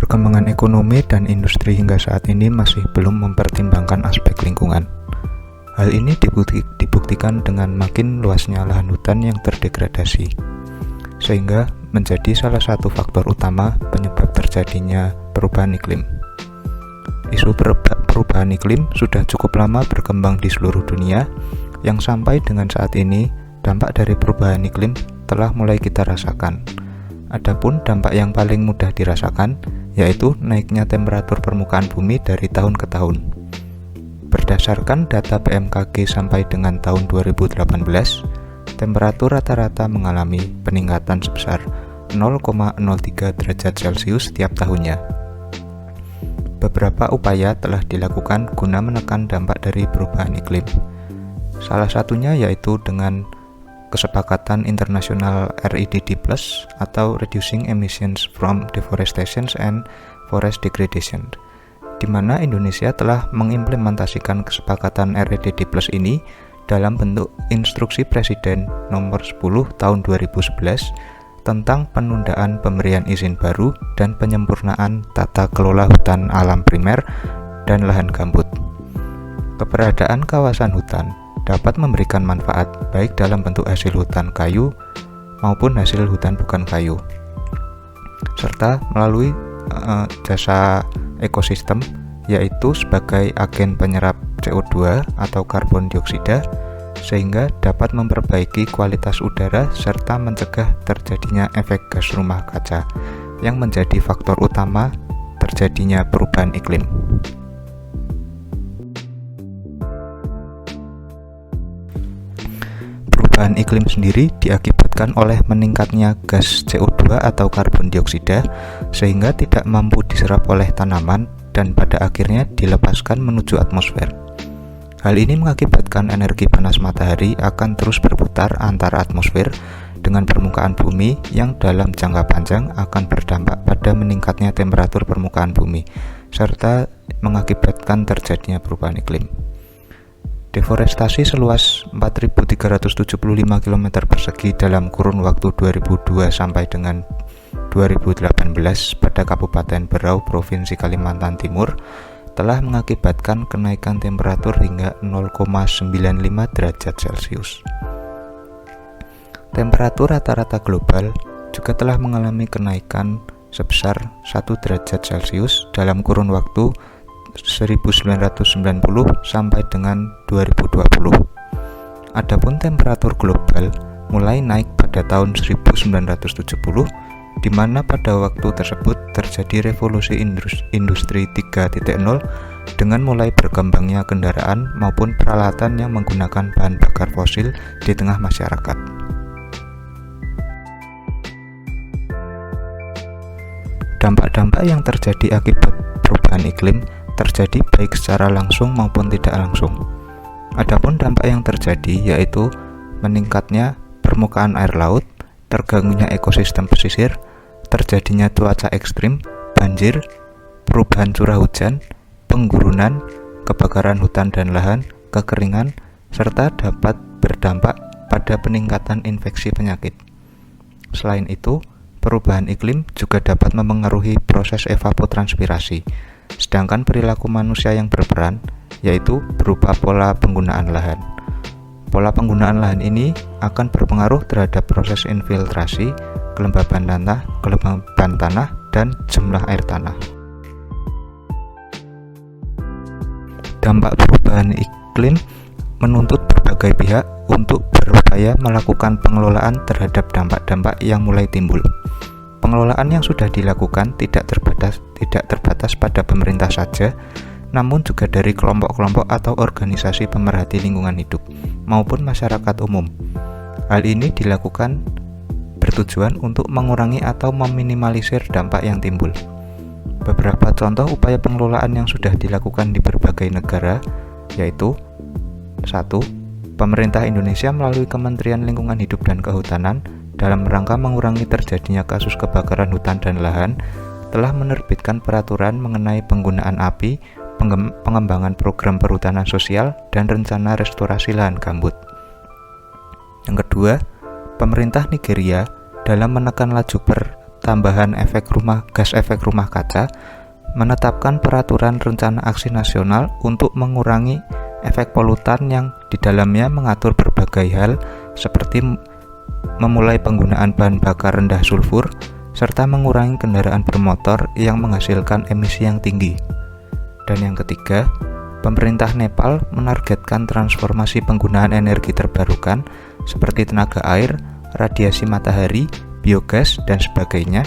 Perkembangan ekonomi dan industri hingga saat ini masih belum mempertimbangkan aspek lingkungan. Hal ini dibuktikan dengan makin luasnya lahan hutan yang terdegradasi, sehingga menjadi salah satu faktor utama penyebab terjadinya perubahan iklim. Isu perubahan iklim sudah cukup lama berkembang di seluruh dunia, yang sampai dengan saat ini dampak dari perubahan iklim telah mulai kita rasakan. Adapun dampak yang paling mudah dirasakan yaitu naiknya temperatur permukaan bumi dari tahun ke tahun. Berdasarkan data BMKG sampai dengan tahun 2018, temperatur rata-rata mengalami peningkatan sebesar 0,03 derajat Celcius setiap tahunnya. Beberapa upaya telah dilakukan guna menekan dampak dari perubahan iklim. Salah satunya yaitu dengan Kesepakatan Internasional REDD+ atau Reducing Emissions from Deforestation and Forest Degradation, di mana Indonesia telah mengimplementasikan kesepakatan REDD+ ini dalam bentuk Instruksi Presiden Nomor 10 Tahun 2011 tentang penundaan pemberian izin baru dan penyempurnaan tata kelola hutan alam primer dan lahan gambut. Keberadaan kawasan hutan dapat memberikan manfaat baik dalam bentuk hasil hutan kayu maupun hasil hutan bukan kayu, serta melalui jasa ekosistem, yaitu sebagai agen penyerap CO2 atau karbon dioksida, sehingga dapat memperbaiki kualitas udara serta mencegah terjadinya efek gas rumah kaca yang menjadi faktor utama terjadinya perubahan iklim. Perubahan iklim sendiri diakibatkan oleh meningkatnya gas CO2 atau karbon dioksida, sehingga tidak mampu diserap oleh tanaman dan pada akhirnya dilepaskan menuju atmosfer. Hal ini mengakibatkan energi panas matahari akan terus berputar antar atmosfer dengan permukaan bumi yang dalam jangka panjang akan berdampak pada meningkatnya temperatur permukaan bumi, serta mengakibatkan terjadinya perubahan iklim. Deforestasi seluas 4.375 km persegi dalam kurun waktu 2002 sampai dengan 2018 pada Kabupaten Berau, Provinsi Kalimantan Timur telah mengakibatkan kenaikan temperatur hingga 0,95 derajat Celcius. Temperatur rata-rata global juga telah mengalami kenaikan sebesar 1 derajat Celcius dalam kurun waktu 1990 sampai dengan 2020. Adapun temperatur global mulai naik pada tahun 1970, di mana pada waktu tersebut terjadi revolusi industri 3.0 dengan mulai berkembangnya kendaraan maupun peralatan yang menggunakan bahan bakar fosil di tengah masyarakat. Dampak-dampak yang terjadi akibat perubahan iklim terjadi baik secara langsung maupun tidak langsung. Adapun dampak yang terjadi yaitu meningkatnya permukaan air laut, terganggunya ekosistem pesisir, terjadinya cuaca ekstrim, banjir, perubahan curah hujan, penggurunan, kebakaran hutan dan lahan, kekeringan, serta dapat berdampak pada peningkatan infeksi penyakit. Selain itu, perubahan iklim juga dapat memengaruhi proses evapotranspirasi, sedangkan perilaku manusia yang berperan yaitu berupa pola penggunaan lahan. Pola penggunaan lahan ini akan berpengaruh terhadap proses infiltrasi, kelembaban tanah, dan jumlah air tanah. Dampak perubahan iklim menuntut berbagai pihak untuk berupaya melakukan pengelolaan terhadap dampak-dampak yang mulai timbul. Pengelolaan yang sudah dilakukan tidak terbatas pada pemerintah saja, namun juga dari kelompok-kelompok atau organisasi pemerhati lingkungan hidup maupun masyarakat umum. Hal ini dilakukan bertujuan untuk mengurangi atau meminimalisir dampak yang timbul. Beberapa contoh upaya pengelolaan yang sudah dilakukan di berbagai negara yaitu 1. Pemerintah Indonesia melalui Kementerian Lingkungan Hidup dan Kehutanan dalam rangka mengurangi terjadinya kasus kebakaran hutan dan lahan telah menerbitkan peraturan mengenai penggunaan api, pengembangan program perhutanan sosial, dan rencana restorasi lahan gambut. Yang kedua, pemerintah Nigeria dalam menekan laju Tambahan Gas Efek Rumah Kaca menetapkan peraturan rencana aksi nasional untuk mengurangi efek polutan yang di dalamnya mengatur berbagai hal seperti memulai penggunaan bahan bakar rendah sulfur serta mengurangi kendaraan bermotor yang menghasilkan emisi yang tinggi. Dan yang ketiga, pemerintah Nepal menargetkan transformasi penggunaan energi terbarukan seperti tenaga air, radiasi matahari, biogas, dan sebagainya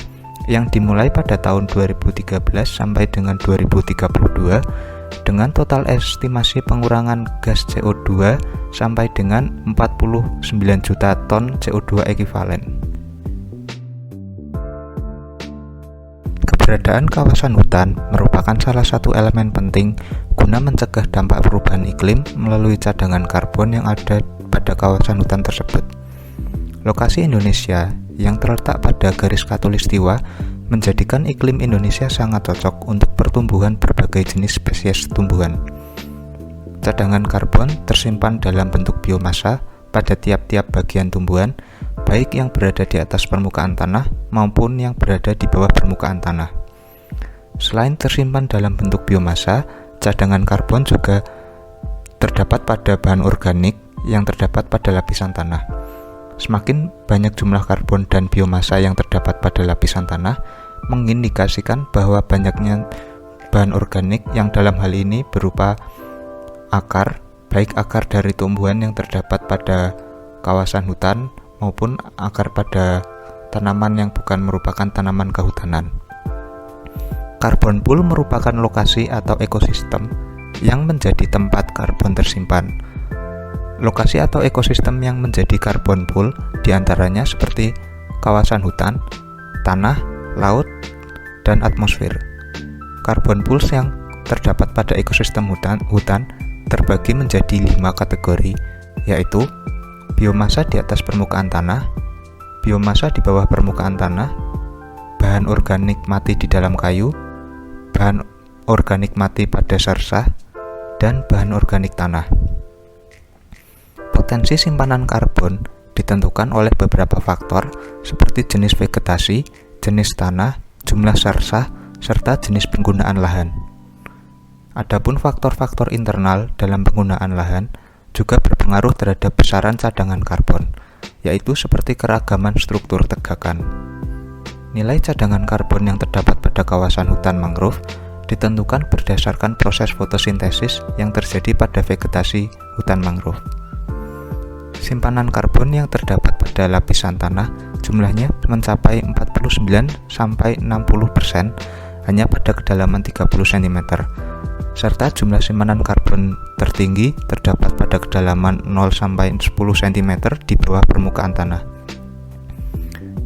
yang dimulai pada tahun 2013 sampai dengan 2032 dengan total estimasi pengurangan gas CO2 sampai dengan 49 juta ton CO2 ekuivalen. Keberadaan kawasan hutan merupakan salah satu elemen penting guna mencegah dampak perubahan iklim melalui cadangan karbon yang ada pada kawasan hutan tersebut. Lokasi Indonesia yang terletak pada garis khatulistiwa menjadikan iklim Indonesia sangat cocok untuk pertumbuhan berbagai jenis spesies tumbuhan. Cadangan karbon tersimpan dalam bentuk biomasa pada tiap-tiap bagian tumbuhan, baik yang berada di atas permukaan tanah maupun yang berada di bawah permukaan tanah. Selain tersimpan dalam bentuk biomasa, cadangan karbon juga terdapat pada bahan organik yang terdapat pada lapisan tanah. Semakin banyak jumlah karbon dan biomasa yang terdapat pada lapisan tanah mengindikasikan bahwa banyaknya bahan organik yang dalam hal ini berupa akar, baik akar dari tumbuhan yang terdapat pada kawasan hutan maupun akar pada tanaman yang bukan merupakan tanaman kehutanan. Karbon pool merupakan lokasi atau ekosistem yang menjadi tempat karbon tersimpan. Lokasi atau ekosistem yang menjadi karbon pool diantaranya seperti kawasan hutan, tanah, laut, dan atmosfer. Karbon pools yang terdapat pada ekosistem hutan terbagi menjadi 5 kategori, yaitu biomasa di atas permukaan tanah, biomasa di bawah permukaan tanah, bahan organik mati di dalam kayu, bahan organik mati pada sarsah, dan bahan organik tanah. Potensi simpanan karbon ditentukan oleh beberapa faktor seperti jenis vegetasi, jenis tanah, jumlah sarsah, serta jenis penggunaan lahan. Adapun faktor-faktor internal dalam penggunaan lahan juga berpengaruh terhadap besaran cadangan karbon, yaitu seperti keragaman struktur tegakan. Nilai cadangan karbon yang terdapat pada kawasan hutan mangrove ditentukan berdasarkan proses fotosintesis yang terjadi pada vegetasi hutan mangrove. Simpanan karbon yang terdapat pada lapisan tanah jumlahnya mencapai 49-60% hanya pada kedalaman 30 cm, serta jumlah simpanan karbon tertinggi terdapat pada kedalaman 0-10 cm di bawah permukaan tanah.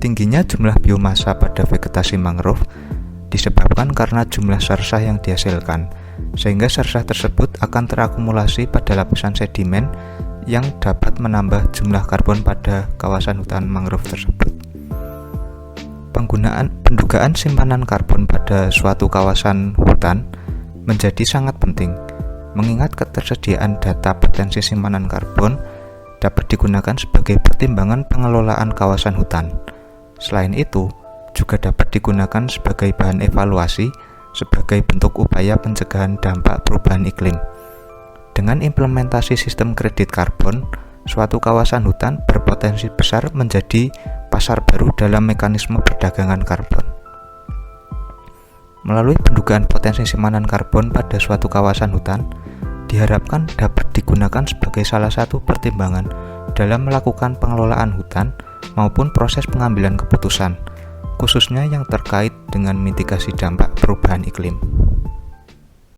Tingginya jumlah biomasa pada vegetasi mangrove disebabkan karena jumlah sarsah yang dihasilkan, sehingga sarsah tersebut akan terakumulasi pada lapisan sedimen yang dapat menambah jumlah karbon pada kawasan hutan mangrove tersebut. Pendugaan simpanan karbon pada suatu kawasan hutan menjadi sangat penting, mengingat ketersediaan data potensi simpanan karbon dapat digunakan sebagai pertimbangan pengelolaan kawasan hutan. Selain itu, juga dapat digunakan sebagai bahan evaluasi sebagai bentuk upaya pencegahan dampak perubahan iklim. Dengan implementasi sistem kredit karbon, suatu kawasan hutan berpotensi besar menjadi pasar baru dalam mekanisme perdagangan karbon. Melalui pendugaan potensi simpanan karbon pada suatu kawasan hutan, diharapkan dapat digunakan sebagai salah satu pertimbangan dalam melakukan pengelolaan hutan maupun proses pengambilan keputusan, khususnya yang terkait dengan mitigasi dampak perubahan iklim.